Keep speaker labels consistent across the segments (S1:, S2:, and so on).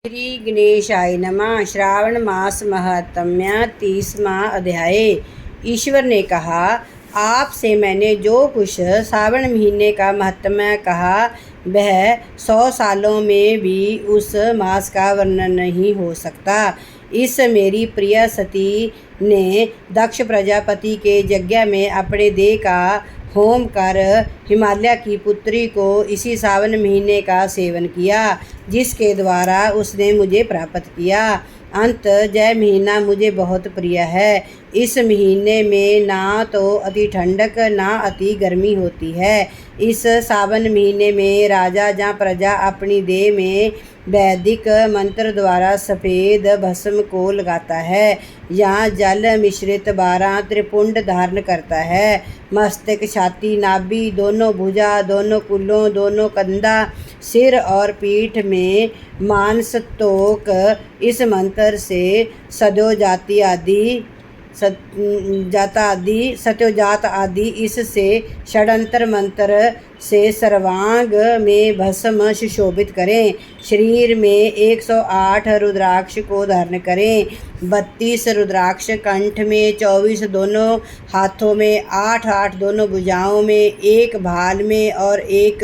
S1: श्री गणेशाय नमः। श्रावण मास महात्म्य 30वां अध्याय। ईश्वर ने कहा, आपसे मैंने जो कुछ सावन महीने का महात्म्य कहा वह 100 सालों में भी उस मास का वर्णन नहीं हो सकता। इस मेरी प्रिय सती ने दक्ष प्रजापति के यज्ञ में अपने देह का होम कर हिमालय की पुत्री को इसी सावन महीने का सेवन किया, जिसके द्वारा उसने मुझे प्राप्त किया। अंत जय महीना मुझे बहुत प्रिय है। इस महीने में ना तो अति ठंडक ना अति गर्मी होती है। इस सावन महीने में राजा या प्रजा अपनी देह में वैदिक मंत्र द्वारा सफ़ेद भस्म को लगाता है या जल मिश्रित 12 त्रिपुंड धारण करता है। मस्तक, छाती, नाभि, दोनों भुजा, दोनों कुल्लों, दोनों कंधा, सिर और पीठ में मांस तोक इस मंत्र से सत्योजात आदि इससे षडंतर मंत्र से सर्वांग में भस्म सुशोभित करें। शरीर में 108 रुद्राक्ष को धारण करें। 32 रुद्राक्ष कंठ में, 24 दोनों हाथों में, 8 दोनों भुजाओं में, एक भाल में और एक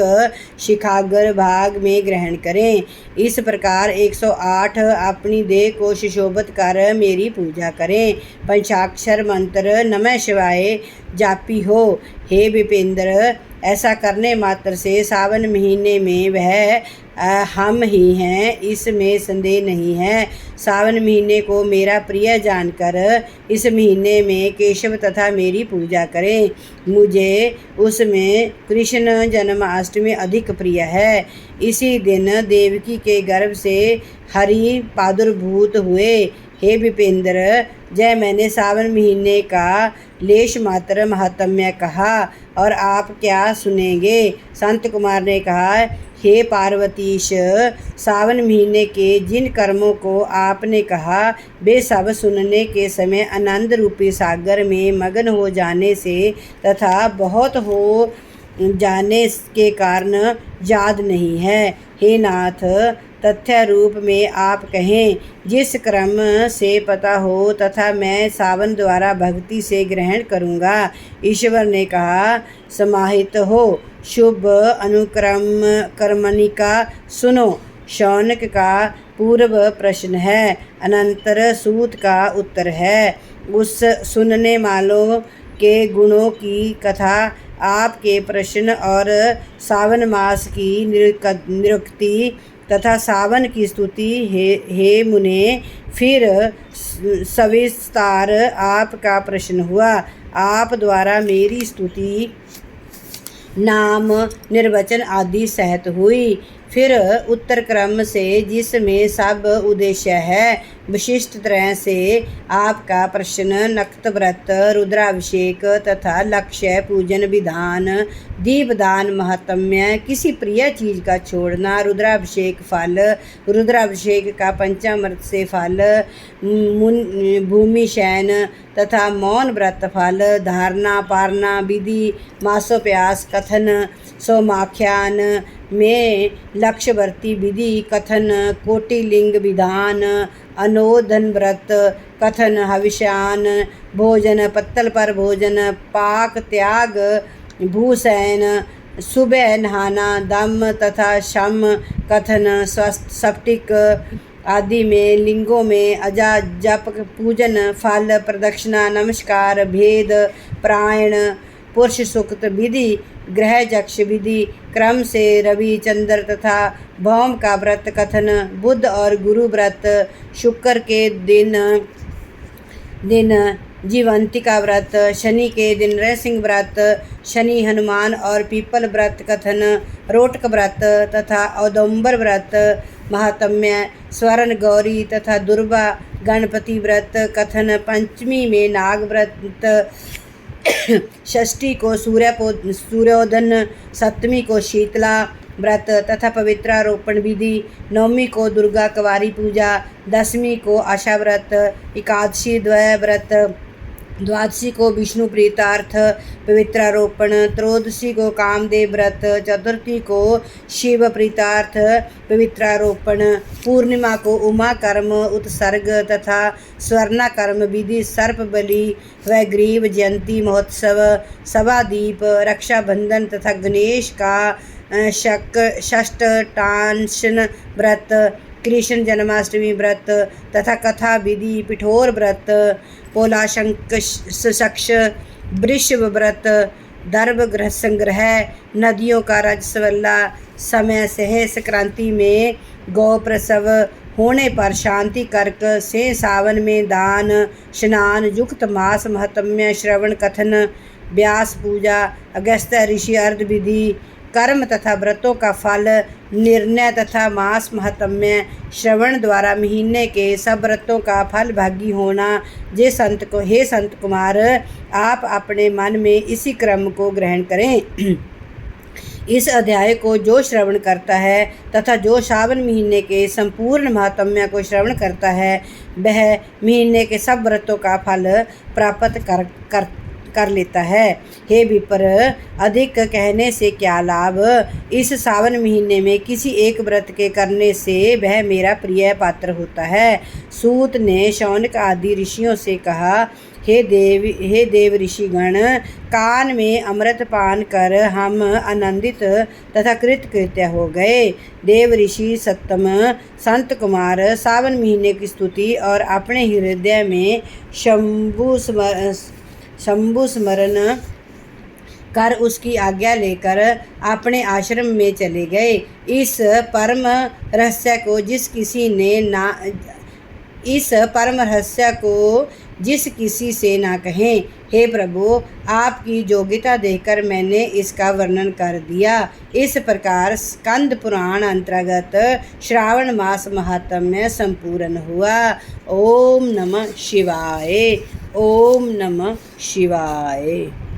S1: शिखाग्र भाग में ग्रहण करें। इस प्रकार 108 अपनी देह को सुशोभित कर मेरी पूजा करें। पंचाक्षर मंत्र नमः शिवाय जापी हो। हे विपेंद्र, ऐसा करने मात्र से सावन महीने में वह हम ही हैं, इसमें संदेह नहीं है। सावन महीने को मेरा प्रिय जानकर इस महीने में केशव तथा मेरी पूजा करें। मुझे उसमें कृष्ण जन्माष्टमी अधिक प्रिय है। इसी दिन देवकी के गर्भ से हरि प्रादुर्भूत हुए। हे विपेंद्र, जय मैंने सावन महीने का लेश मात्र महात्म्य कहा और आप क्या सुनेंगे? संत कुमार ने कहा, हे पार्वतीश, सावन महीने के जिन कर्मों को आपने कहा वे सब सुनने के समय आनंद रूपी सागर में मग्न हो जाने से तथा बहुत हो जाने के कारण याद नहीं है। हे नाथ, तथ्य रूप में आप कहें, जिस क्रम से पता हो तथा मैं सावन द्वारा भक्ति से ग्रहण करूँगा। ईश्वर ने कहा, समाहित हो। शुभ अनुक्रम कर्मणिका सुनो। शौनक का पूर्व प्रश्न है, अनंतर सूत का उत्तर है। उस सुनने वालों के गुणों की कथा, आपके प्रश्न और सावन मास की निरुक्ति तथा सावन की स्तुति हे मुने। फिर सविस्तार आपका प्रश्न हुआ। आप द्वारा मेरी स्तुति, नाम निर्वचन आदि सहत हुई। फिर उत्तर क्रम से जिसमें सब उद्देश्य है, विशिष्ट तरह से आपका प्रश्न नक्त व्रत, रुद्राभिषेक तथा लक्ष्य, पूजन विधान, दीपदान, महात्म्य, किसी प्रिय चीज का छोड़ना, रुद्राभिषेक फल, रुद्राभिषेक का पंचामृत से फल, भूमि शयन तथा मौन व्रत फल, धारणा पारना विधि, मासोप्यास कथन, सोमाख्यान में लक्ष्यवर्ती विधि कथन, कोटिलिंग विधान, अनोधन व्रत कथन, हविष्यान भोजन, पत्तल पर भोजन, पाक त्याग, भूसैन, सुबह नहाना, दम तथा शम कथन, स्फटिक आदि में लिंगों में अजा जप, पूजन, फल, प्रदक्षिणा, नमस्कार, भेद, प्रायण, पुरुष सूक्त विधि, ग्रह यक्ष विधि, क्रम से रवि चंद्र तथा भौम का व्रत कथन, बुध और गुरु व्रत, शुक्र के दिन जीवंतिका व्रत, शनि के दिन नरसिंह व्रत, शनि हनुमान और पीपल व्रत कथन, रोटक व्रत तथा औदुंबर व्रत महात्म्य, स्वर्ण गौरी तथा दुर्गा गणपति व्रत कथन, पंचमी में नाग व्रत, षष्ठी को सूर्योदन, सप्तमी को शीतला व्रत तथा पवित्रारोपण विधि, नवमी को दुर्गा कुंवारी पूजा, दसवीं को आशा व्रत, एकादशी द्वय व्रत, द्वादशी को विष्णु प्रीतार्थ पवित्रारोपण, त्रयोदशी को कामदेव व्रत, चतुर्थी को शिव प्रीतार्थ पवित्रारोपण, पूर्णिमा को उमा कर्म उत्सर्ग तथा स्वर्णा कर्म विधि, सर्प बलि व ग्रीव जयंती महोत्सव, सभादीप, रक्षाबंधन तथा गणेश का षष्ठांशन व्रत, कृष्ण जन्माष्टमी व्रत तथा कथा विधि, पिठोर व्रत, पोलाशंकश वृषभ व्रत, दर्भ ग्रह संग्रह, नदियों का रजस्वला, समय सह संक्रांति में गौ प्रसव होने पर शांति कर्क से, सावन में दान स्नान युक्त मास महत्म्य, श्रवण कथन, व्यास पूजा, अगस्त्य ऋषि अर्ध विधि, कर्म तथा व्रतों का फल निर्णय तथा मास महत्म्य, श्रवण द्वारा महीने के सब व्रतों का फल भागी होना। हे संत कुमार, आप अपने मन में इसी क्रम को ग्रहण करें। इस अध्याय को जो श्रवण करता है तथा जो सावन महीने के संपूर्ण महात्म्य को श्रवण करता है, वह महीने के सब व्रतों का फल प्राप्त कर लेता है। हे विप्र, अधिक कहने से क्या लाभ? इस सावन महीने में किसी एक व्रत के करने से वह मेरा प्रिय पात्र होता है। सूत ने शौनक आदि ऋषियों से कहा, हे देव ऋषिगण, कान में अमृत पान कर हम आनंदित तथा कृतकृत्य हो गए। देव ऋषि सत्तम संत कुमार सावन महीने की स्तुति और अपने हृदय में शंभु स्मरण कर उसकी आज्ञा लेकर अपने आश्रम में चले गए। इस परम रहस्य को जिस किसी से ना कहें। हे प्रभु, आपकी योग्यता देखकर मैंने इसका वर्णन कर दिया। इस प्रकार स्कंद पुराण अंतर्गत श्रावण मास महात्म्य संपूर्ण हुआ। ओम नमः शिवाय। ओम नमः शिवाय।